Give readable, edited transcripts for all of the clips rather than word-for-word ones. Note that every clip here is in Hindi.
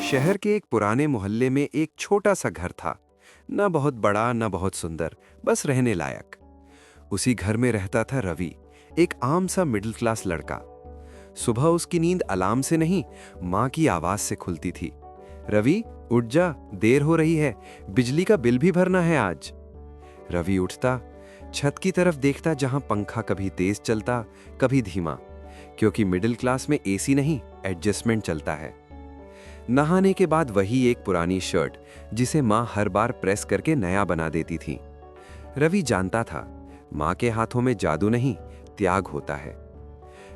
शहर के एक पुराने मोहल्ले में एक छोटा सा घर था। न बहुत बड़ा न बहुत सुंदर, बस रहने लायक। उसी घर में रहता था रवि, एक आम सा मिडिल क्लास लड़का। सुबह उसकी नींद अलार्म से नहीं, माँ की आवाज से खुलती थी। रवि, उठ जा, देर हो रही है, बिजली का बिल भी भरना है आज। रवि उठता, छत की तरफ देखता जहां पंखा कभी तेज चलता कभी धीमा, क्योंकि मिडिल क्लास में एसी नहीं, एडजस्टमेंट चलता है। नहाने के बाद वही एक पुरानी शर्ट जिसे माँ हर बार प्रेस करके नया बना देती थी। रवि जानता था, माँ के हाथों में जादू नहीं, त्याग होता है।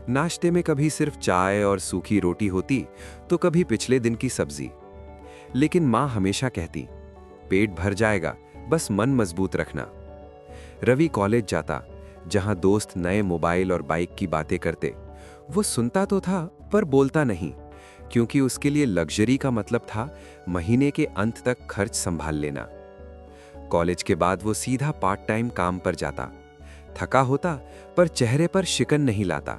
नाश्ते में कभी सिर्फ चाय और सूखी रोटी होती, तो कभी पिछले दिन की सब्जी। लेकिन माँ हमेशा कहती, पेट भर जाएगा, बस मन मजबूत रखना। रवि कॉलेज जाता, जहां दोस्त नए मोबाइल और बाइक की बातें करते। वो सुनता तो था पर बोलता नहीं, क्योंकि उसके लिए लग्जरी का मतलब था महीने के अंत तक खर्च संभाल लेना। कॉलेज के बाद वो सीधा पार्ट टाइम काम पर जाता। थका होता पर चेहरे पर शिकन नहीं लाता,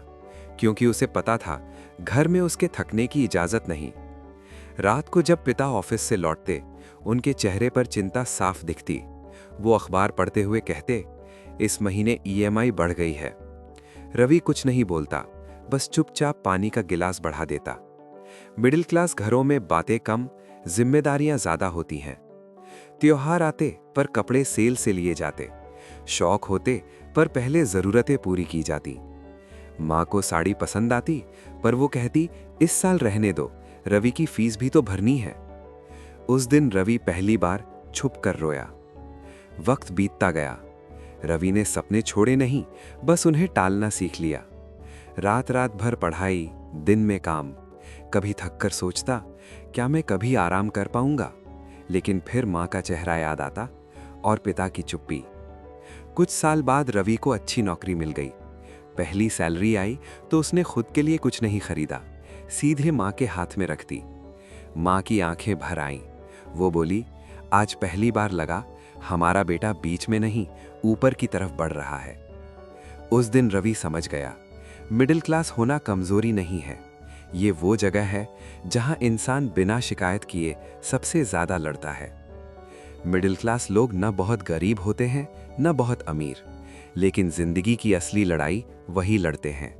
क्योंकि उसे पता था घर में उसके थकने की इजाजत नहीं। रात को जब पिता ऑफिस से लौटते, उनके चेहरे पर चिंता साफ दिखती। वो अखबार पढ़ते हुए कहते, इस महीने ईएमआई बढ़ गई है। रवि कुछ नहीं बोलता, बस चुपचाप पानी का गिलास बढ़ा देता। मिडिल क्लास घरों में बातें कम, जिम्मेदारियां ज्यादा होती हैं। त्योहार आते पर कपड़े सेल से लिए जाते, शौक होते पर पहले जरूरतें पूरी की जाती। माँ को साड़ी पसंद आती, पर वो कहती, इस साल रहने दो, रवि की फीस भी तो भरनी है। उस दिन रवि पहली बार छुप कर रोया। वक्त बीतता गया। रवि ने सपने छोड़े नहीं, बस उन्हें टालना सीख लिया। रात रात भर पढ़ाई, दिन में काम। कभी थककर सोचता, क्या मैं कभी आराम कर पाऊंगा? लेकिन फिर माँ का चेहरा याद आता और पिता की चुप्पी। कुछ साल बाद रवि को अच्छी नौकरी मिल गई। पहली सैलरी आई तो उसने खुद के लिए कुछ नहीं खरीदा, सीधे माँ के हाथ में रख दी। माँ की आंखें भर आईं। वो बोली, आज पहली बार लगा हमारा बेटा बीच में नहीं, ऊपर की तरफ बढ़ रहा है। उस दिन रवि समझ गया, मिडिल क्लास होना कमजोरी नहीं है, ये वो जगह है जहां इंसान बिना शिकायत किए सबसे ज्यादा लड़ता है। मिडिल क्लास लोग न बहुत गरीब होते हैं न बहुत अमीर, लेकिन जिंदगी की असली लड़ाई वही लड़ते हैं।